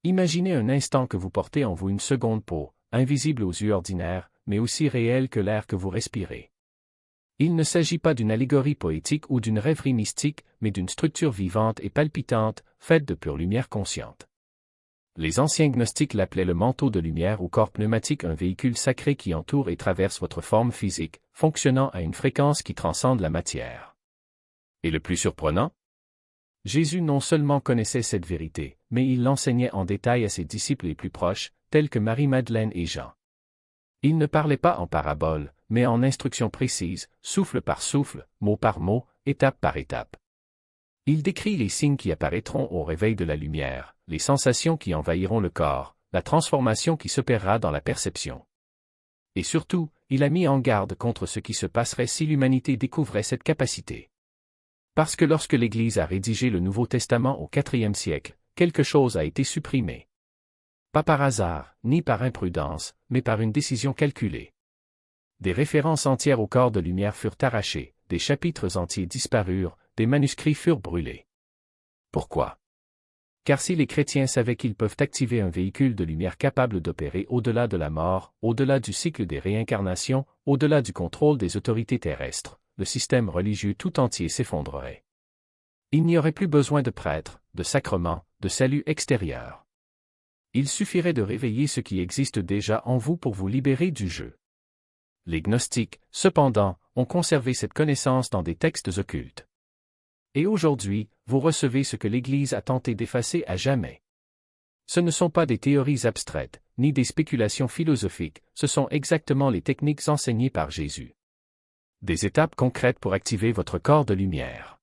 Imaginez un instant que vous portez en vous une seconde peau, invisible aux yeux ordinaires, mais aussi réelle que l'air que vous respirez. Il ne s'agit pas d'une allégorie poétique ou d'une rêverie mystique, mais d'une structure vivante et palpitante, faite de pure lumière consciente. Les anciens gnostiques l'appelaient le manteau de lumière ou corps pneumatique, un véhicule sacré qui entoure et traverse votre forme physique, fonctionnant à une fréquence qui transcende la matière. Et le plus surprenant? Jésus non seulement connaissait cette vérité, mais il l'enseignait en détail à ses disciples les plus proches, tels que Marie-Madeleine et Jean. Il ne parlait pas en paraboles, mais en instructions précises, souffle par souffle, mot par mot, étape par étape. Il décrit les signes qui apparaîtront au réveil de la lumière, les sensations qui envahiront le corps, la transformation qui s'opérera dans la perception. Et surtout, il a mis en garde contre ce qui se passerait si l'humanité découvrait cette capacité. Parce que lorsque l'Église a rédigé le Nouveau Testament au IVe siècle, quelque chose a été supprimé. Pas par hasard, ni par imprudence, mais par une décision calculée. Des références entières au corps de lumière furent arrachées, des chapitres entiers disparurent, des manuscrits furent brûlés. Pourquoi? Car si les chrétiens savaient qu'ils peuvent activer un véhicule de lumière capable d'opérer au-delà de la mort, au-delà du cycle des réincarnations, au-delà du contrôle des autorités terrestres, le système religieux tout entier s'effondrerait. Il n'y aurait plus besoin de prêtres, de sacrements, de salut extérieur. Il suffirait de réveiller ce qui existe déjà en vous pour vous libérer du jeu. Les gnostiques, cependant, ont conservé cette connaissance dans des textes occultes. Et aujourd'hui, vous recevez ce que l'Église a tenté d'effacer à jamais. Ce ne sont pas des théories abstraites, ni des spéculations philosophiques, ce sont exactement les techniques enseignées par Jésus. Des étapes concrètes pour activer votre corps de lumière.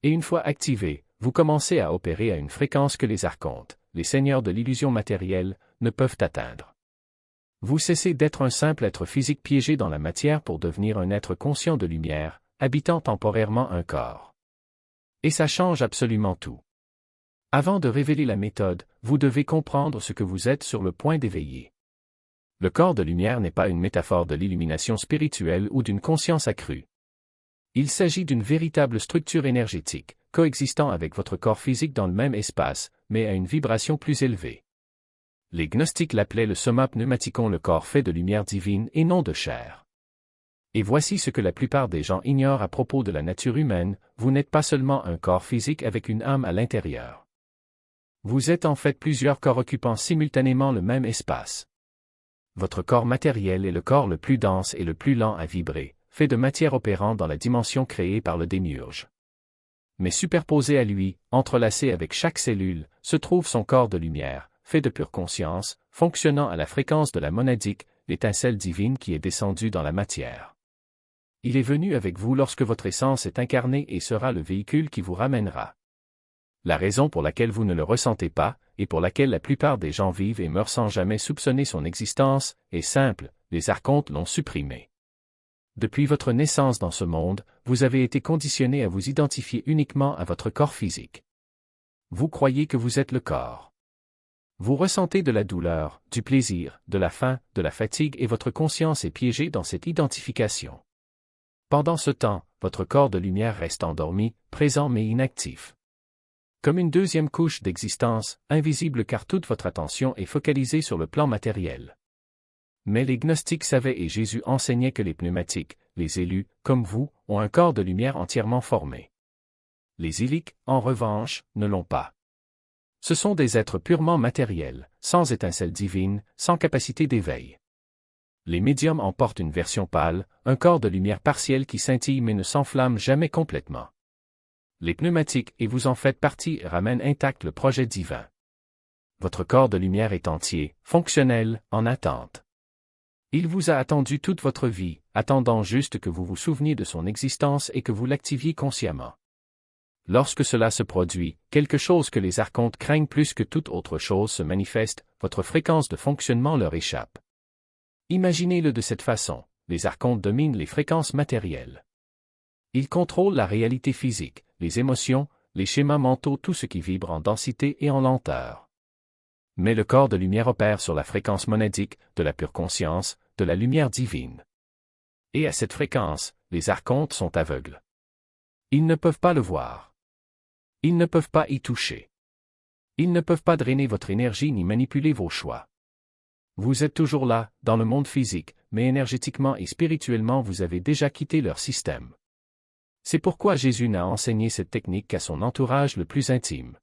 Et une fois activé, vous commencez à opérer à une fréquence que les archontes, les seigneurs de l'illusion matérielle, ne peuvent atteindre. Vous cessez d'être un simple être physique piégé dans la matière pour devenir un être conscient de lumière, habitant temporairement un corps. Et ça change absolument tout. Avant de révéler la méthode, vous devez comprendre ce que vous êtes sur le point d'éveiller. Le corps de lumière n'est pas une métaphore de l'illumination spirituelle ou d'une conscience accrue. Il s'agit d'une véritable structure énergétique, coexistant avec votre corps physique dans le même espace, mais à une vibration plus élevée. Les gnostiques l'appelaient le soma pneumaticon, le corps fait de lumière divine et non de chair. Et voici ce que la plupart des gens ignorent à propos de la nature humaine, vous n'êtes pas seulement un corps physique avec une âme à l'intérieur. Vous êtes en fait plusieurs corps occupant simultanément le même espace. Votre corps matériel est le corps le plus dense et le plus lent à vibrer, fait de matière opérant dans la dimension créée par le démiurge. Mais superposé à lui, entrelacé avec chaque cellule, se trouve son corps de lumière, fait de pure conscience, fonctionnant à la fréquence de la monadique, l'étincelle divine qui est descendue dans la matière. Il est venu avec vous lorsque votre essence est incarnée et sera le véhicule qui vous ramènera. La raison pour laquelle vous ne le ressentez pas, et pour laquelle la plupart des gens vivent et meurent sans jamais soupçonner son existence, est simple, les archontes l'ont supprimé. Depuis votre naissance dans ce monde, vous avez été conditionné à vous identifier uniquement à votre corps physique. Vous croyez que vous êtes le corps. Vous ressentez de la douleur, du plaisir, de la faim, de la fatigue et votre conscience est piégée dans cette identification. Pendant ce temps, votre corps de lumière reste endormi, présent mais inactif. Comme une deuxième couche d'existence, invisible car toute votre attention est focalisée sur le plan matériel. Mais les gnostiques savaient et Jésus enseignait que les pneumatiques, les élus, comme vous, ont un corps de lumière entièrement formé. Les illiques, en revanche, ne l'ont pas. Ce sont des êtres purement matériels, sans étincelle divine, sans capacité d'éveil. Les médiums en portent une version pâle, un corps de lumière partiel qui scintille mais ne s'enflamme jamais complètement. Les pneumatiques, et vous en faites partie, ramènent intact le projet divin. Votre corps de lumière est entier, fonctionnel, en attente. Il vous a attendu toute votre vie, attendant juste que vous vous souveniez de son existence et que vous l'activiez consciemment. Lorsque cela se produit, quelque chose que les archontes craignent plus que toute autre chose se manifeste, votre fréquence de fonctionnement leur échappe. Imaginez-le de cette façon, les archontes dominent les fréquences matérielles. Ils contrôlent la réalité physique, les émotions, les schémas mentaux, tout ce qui vibre en densité et en lenteur. Mais le corps de lumière opère sur la fréquence monadique, de la pure conscience, de la lumière divine. Et à cette fréquence, les archontes sont aveugles. Ils ne peuvent pas le voir. Ils ne peuvent pas y toucher. Ils ne peuvent pas drainer votre énergie ni manipuler vos choix. Vous êtes toujours là, dans le monde physique, mais énergétiquement et spirituellement vous avez déjà quitté leur système. C'est pourquoi Jésus n'a enseigné cette technique qu'à son entourage le plus intime.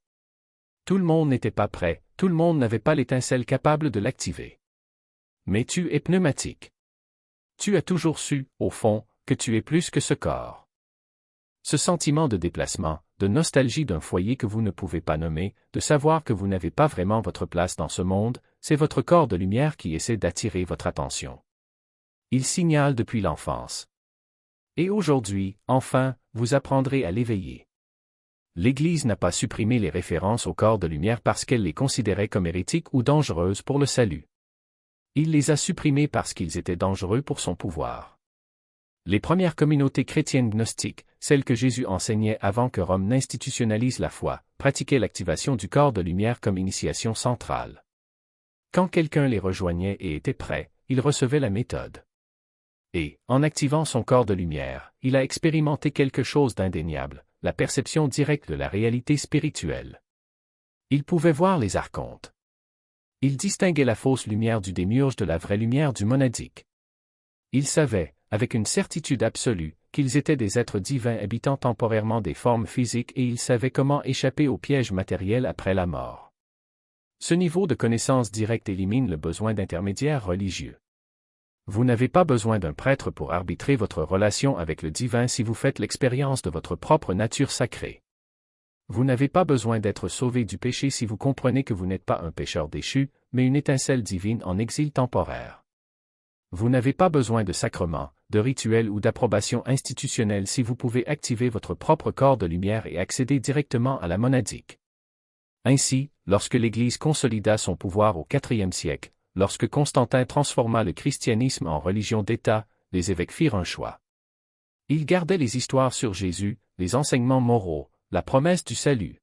Tout le monde n'était pas prêt, tout le monde n'avait pas l'étincelle capable de l'activer. Mais tu es pneumatique. Tu as toujours su, au fond, que tu es plus que ce corps. Ce sentiment de déplacement, de nostalgie d'un foyer que vous ne pouvez pas nommer, de savoir que vous n'avez pas vraiment votre place dans ce monde, c'est votre corps de lumière qui essaie d'attirer votre attention. Il signale depuis l'enfance. Et aujourd'hui, enfin, vous apprendrez à l'éveiller. L'Église n'a pas supprimé les références au corps de lumière parce qu'elle les considérait comme hérétiques ou dangereuses pour le salut. Il les a supprimées parce qu'ils étaient dangereux pour son pouvoir. Les premières communautés chrétiennes gnostiques, celles que Jésus enseignait avant que Rome n'institutionnalise la foi, pratiquaient l'activation du corps de lumière comme initiation centrale. Quand quelqu'un les rejoignait et était prêt, il recevait la méthode. Et, en activant son corps de lumière, il a expérimenté quelque chose d'indéniable, la perception directe de la réalité spirituelle. Il pouvait voir les archontes. Il distinguait la fausse lumière du démiurge de la vraie lumière du monadique. Il savait, avec une certitude absolue, qu'ils étaient des êtres divins habitant temporairement des formes physiques et il savait comment échapper au piège matériel après la mort. Ce niveau de connaissance directe élimine le besoin d'intermédiaires religieux. Vous n'avez pas besoin d'un prêtre pour arbitrer votre relation avec le divin si vous faites l'expérience de votre propre nature sacrée. Vous n'avez pas besoin d'être sauvé du péché si vous comprenez que vous n'êtes pas un pécheur déchu, mais une étincelle divine en exil temporaire. Vous n'avez pas besoin de sacrements, de rituels ou d'approbation institutionnelle si vous pouvez activer votre propre corps de lumière et accéder directement à la monadique. Ainsi, lorsque l'Église consolida son pouvoir au IVe siècle, lorsque Constantin transforma le christianisme en religion d'État, les évêques firent un choix. Ils gardaient les histoires sur Jésus, les enseignements moraux, la promesse du salut.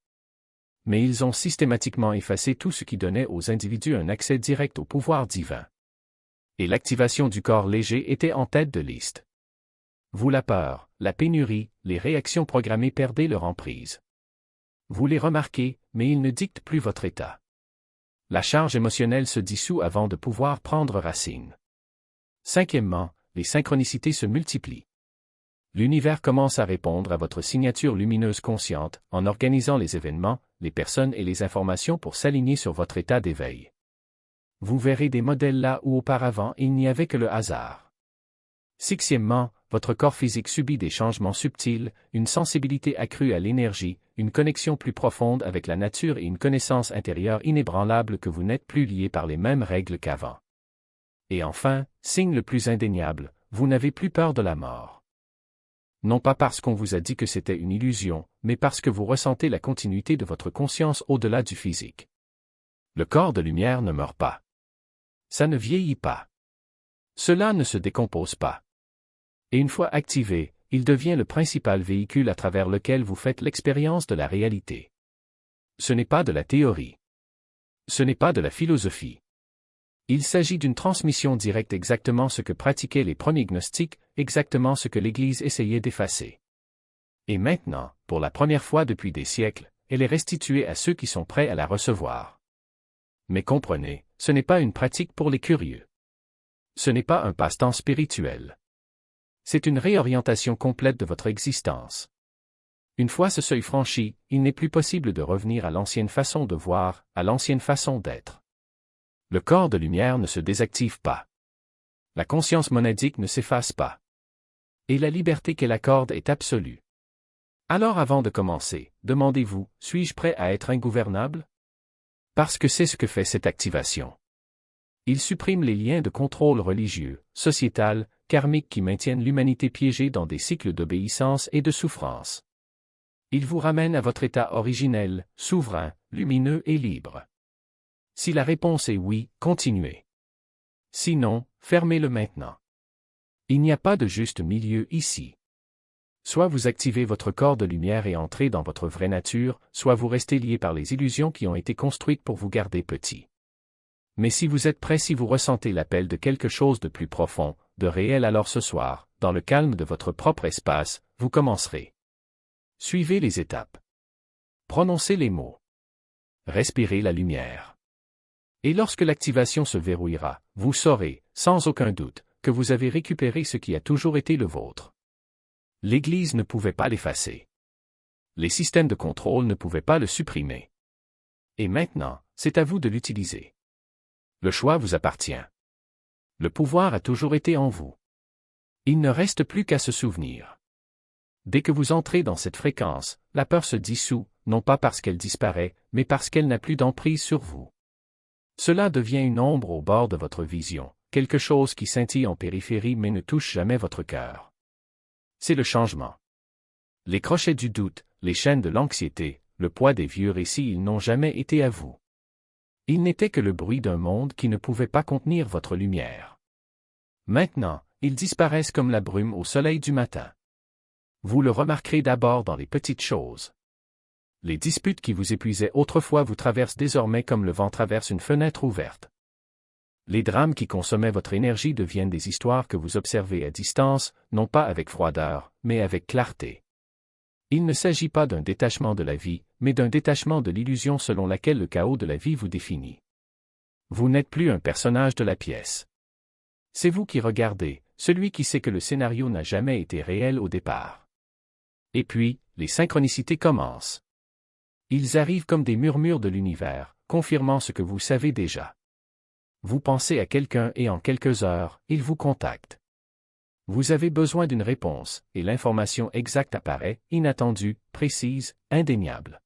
Mais ils ont systématiquement effacé tout ce qui donnait aux individus un accès direct au pouvoir divin. Et l'activation du corps léger était en tête de liste. Vous la peur, la pénurie, les réactions programmées perdaient leur emprise. Vous les remarquez, mais ils ne dictent plus votre état. La charge émotionnelle se dissout avant de pouvoir prendre racine. Cinquièmement, les synchronicités se multiplient. L'univers commence à répondre à votre signature lumineuse consciente, en organisant les événements, les personnes et les informations pour s'aligner sur votre état d'éveil. Vous verrez des modèles là où auparavant il n'y avait que le hasard. Sixièmement, votre corps physique subit des changements subtils, une sensibilité accrue à l'énergie, une connexion plus profonde avec la nature et une connaissance intérieure inébranlable que vous n'êtes plus lié par les mêmes règles qu'avant. Et enfin, signe le plus indéniable, vous n'avez plus peur de la mort. Non pas parce qu'on vous a dit que c'était une illusion, mais parce que vous ressentez la continuité de votre conscience au-delà du physique. Le corps de lumière ne meurt pas. Ça ne vieillit pas. Cela ne se décompose pas. Et une fois activé, il devient le principal véhicule à travers lequel vous faites l'expérience de la réalité. Ce n'est pas de la théorie. Ce n'est pas de la philosophie. Il s'agit d'une transmission directe, exactement ce que pratiquaient les premiers gnostiques, exactement ce que l'Église essayait d'effacer. Et maintenant, pour la première fois depuis des siècles, elle est restituée à ceux qui sont prêts à la recevoir. Mais comprenez, ce n'est pas une pratique pour les curieux. Ce n'est pas un passe-temps spirituel. C'est une réorientation complète de votre existence. Une fois ce seuil franchi, il n'est plus possible de revenir à l'ancienne façon de voir, à l'ancienne façon d'être. Le corps de lumière ne se désactive pas. La conscience monadique ne s'efface pas. Et la liberté qu'elle accorde est absolue. Alors avant de commencer, demandez-vous, suis-je prêt à être ingouvernable? Parce que c'est ce que fait cette activation. Il supprime les liens de contrôle religieux, sociétal, karmique qui maintiennent l'humanité piégée dans des cycles d'obéissance et de souffrance. Il vous ramène à votre état originel, souverain, lumineux et libre. Si la réponse est oui, continuez. Sinon, fermez-le maintenant. Il n'y a pas de juste milieu ici. Soit vous activez votre corps de lumière et entrez dans votre vraie nature, soit vous restez lié par les illusions qui ont été construites pour vous garder petit. Mais si vous êtes prêt, si vous ressentez l'appel de quelque chose de plus profond, de réel, alors ce soir, dans le calme de votre propre espace, vous commencerez. Suivez les étapes. Prononcez les mots. respirez la lumière. Et lorsque l'activation se verrouillera, vous saurez, sans aucun doute, que vous avez récupéré ce qui a toujours été le vôtre. L'Église ne pouvait pas l'effacer. Les systèmes de contrôle ne pouvaient pas le supprimer. Et maintenant, c'est à vous de l'utiliser. Le choix vous appartient. Le pouvoir a toujours été en vous. Il ne reste plus qu'à se souvenir. Dès que vous entrez dans cette fréquence, la peur se dissout, non pas parce qu'elle disparaît, mais parce qu'elle n'a plus d'emprise sur vous. Cela devient une ombre au bord de votre vision, quelque chose qui scintille en périphérie mais ne touche jamais votre cœur. C'est le changement. Les crochets du doute, les chaînes de l'anxiété, le poids des vieux récits, ils n'ont jamais été à vous. Ils n'étaient que le bruit d'un monde qui ne pouvait pas contenir votre lumière. Maintenant, ils disparaissent comme la brume au soleil du matin. Vous le remarquerez d'abord dans les petites choses. Les disputes qui vous épuisaient autrefois vous traversent désormais comme le vent traverse une fenêtre ouverte. Les drames qui consommaient votre énergie deviennent des histoires que vous observez à distance, non pas avec froideur, mais avec clarté. Il ne s'agit pas d'un détachement de la vie, mais d'un détachement de l'illusion selon laquelle le chaos de la vie vous définit. Vous n'êtes plus un personnage de la pièce. C'est vous qui regardez, celui qui sait que le scénario n'a jamais été réel au départ. Et puis, les synchronicités commencent. Ils arrivent comme des murmures de l'univers, confirmant ce que vous savez déjà. Vous pensez à quelqu'un et en quelques heures, il vous contacte. Vous avez besoin d'une réponse, et l'information exacte apparaît, inattendue, précise, indéniable.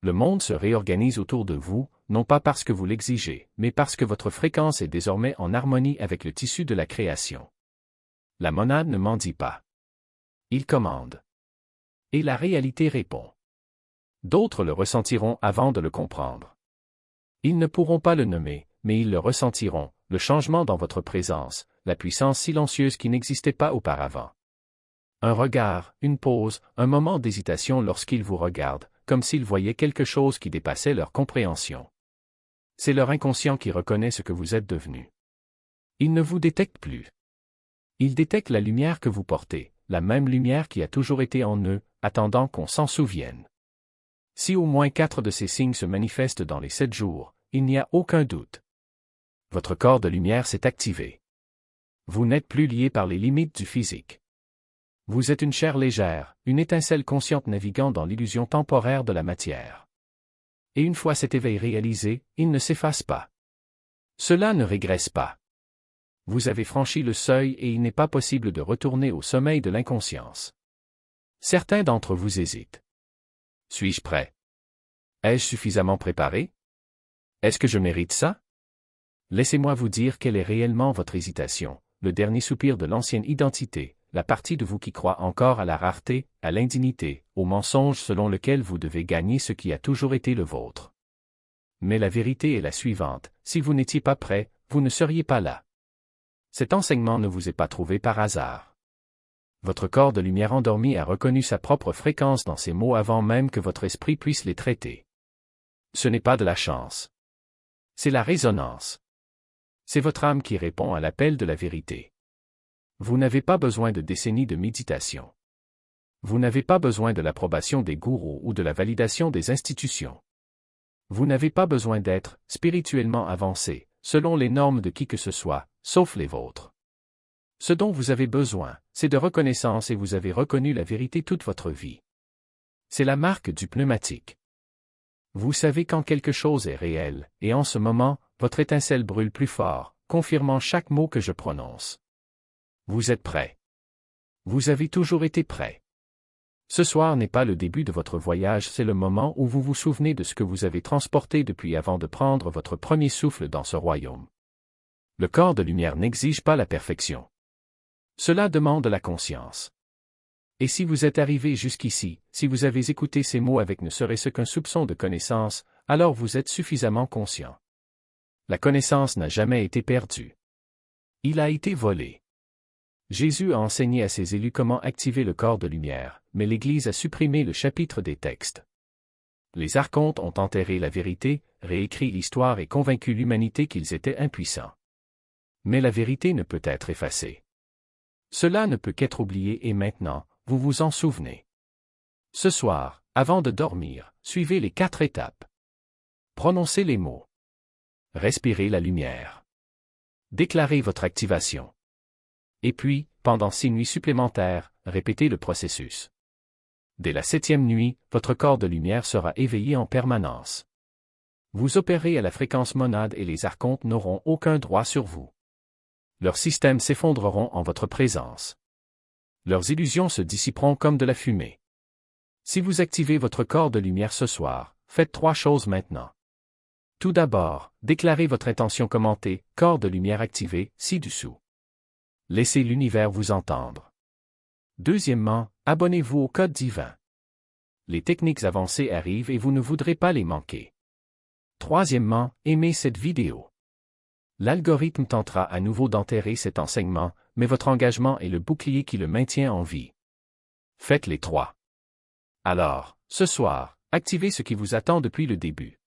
Le monde se réorganise autour de vous, non pas parce que vous l'exigez, mais parce que votre fréquence est désormais en harmonie avec le tissu de la création. La monade ne mendie pas. Il commande. Et la réalité répond. D'autres le ressentiront avant de le comprendre. Ils ne pourront pas le nommer, mais ils le ressentiront, le changement dans votre présence, la puissance silencieuse qui n'existait pas auparavant. Un regard, une pause, un moment d'hésitation lorsqu'ils vous regardent, comme s'ils voyaient quelque chose qui dépassait leur compréhension. C'est leur inconscient qui reconnaît ce que vous êtes devenu. Ils ne vous détectent plus. Ils détectent la lumière que vous portez, la même lumière qui a toujours été en eux, attendant qu'on s'en souvienne. Si au moins 4 de ces signes se manifestent dans les 7 jours, il n'y a aucun doute. Votre corps de lumière s'est activé. Vous n'êtes plus lié par les limites du physique. Vous êtes une chair légère, une étincelle consciente naviguant dans l'illusion temporaire de la matière. Et une fois cet éveil réalisé, il ne s'efface pas. Cela ne régresse pas. Vous avez franchi le seuil et il n'est pas possible de retourner au sommeil de l'inconscience. Certains d'entre vous hésitent. Suis-je prêt? Ai-je suffisamment préparé? Est-ce que je mérite ça? Laissez-moi vous dire quelle est réellement votre hésitation, le dernier soupir de l'ancienne identité, la partie de vous qui croit encore à la rareté, à l'indignité, au mensonge selon lequel vous devez gagner ce qui a toujours été le vôtre. Mais la vérité est la suivante, si vous n'étiez pas prêt, vous ne seriez pas là. Cet enseignement ne vous est pas trouvé par hasard. Votre corps de lumière endormi a reconnu sa propre fréquence dans ces mots avant même que votre esprit puisse les traiter. Ce n'est pas de la chance. C'est la résonance. C'est votre âme qui répond à l'appel de la vérité. Vous n'avez pas besoin de décennies de méditation. Vous n'avez pas besoin de l'approbation des gourous ou de la validation des institutions. Vous n'avez pas besoin d'être spirituellement avancé, selon les normes de qui que ce soit, sauf les vôtres. Ce dont vous avez besoin, c'est de reconnaissance et vous avez reconnu la vérité toute votre vie. C'est la marque du pneumatique. Vous savez quand quelque chose est réel, et en ce moment, votre étincelle brûle plus fort, confirmant chaque mot que je prononce. Vous êtes prêt. Vous avez toujours été prêt. Ce soir n'est pas le début de votre voyage, c'est le moment où vous vous souvenez de ce que vous avez transporté depuis avant de prendre votre premier souffle dans ce royaume. Le corps de lumière n'exige pas la perfection. Cela demande la conscience. Et si vous êtes arrivé jusqu'ici, si vous avez écouté ces mots avec ne serait-ce qu'un soupçon de connaissance, alors vous êtes suffisamment conscient. La connaissance n'a jamais été perdue. Il a été volé. Jésus a enseigné à ses élus comment activer le corps de lumière, mais l'Église a supprimé le chapitre des textes. Les archontes ont enterré la vérité, réécrit l'histoire et convaincu l'humanité qu'ils étaient impuissants. Mais la vérité ne peut être effacée. Cela ne peut qu'être oublié et maintenant, vous vous en souvenez. Ce soir, avant de dormir, suivez les 4 étapes. Prononcez les mots. Respirez la lumière. Déclarez votre activation. Et puis, pendant 6 nuits supplémentaires, répétez le processus. Dès la 7e nuit, votre corps de lumière sera éveillé en permanence. Vous opérez à la fréquence monade et les archontes n'auront aucun droit sur vous. Leurs systèmes s'effondreront en votre présence. Leurs illusions se dissiperont comme de la fumée. Si vous activez votre corps de lumière ce soir, faites 3 choses maintenant. Tout d'abord, déclarez votre intention commentée, corps de lumière activé, ci-dessous. Laissez l'univers vous entendre. Deuxièmement, abonnez-vous au code divin. Les techniques avancées arrivent et vous ne voudrez pas les manquer. Troisièmement, aimez cette vidéo. L'algorithme tentera à nouveau d'enterrer cet enseignement, mais votre engagement est le bouclier qui le maintient en vie. Faites les 3. Alors, ce soir, activez ce qui vous attend depuis le début.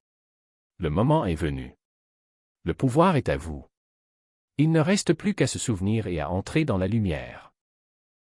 Le moment est venu. Le pouvoir est à vous. Il ne reste plus qu'à se souvenir et à entrer dans la lumière.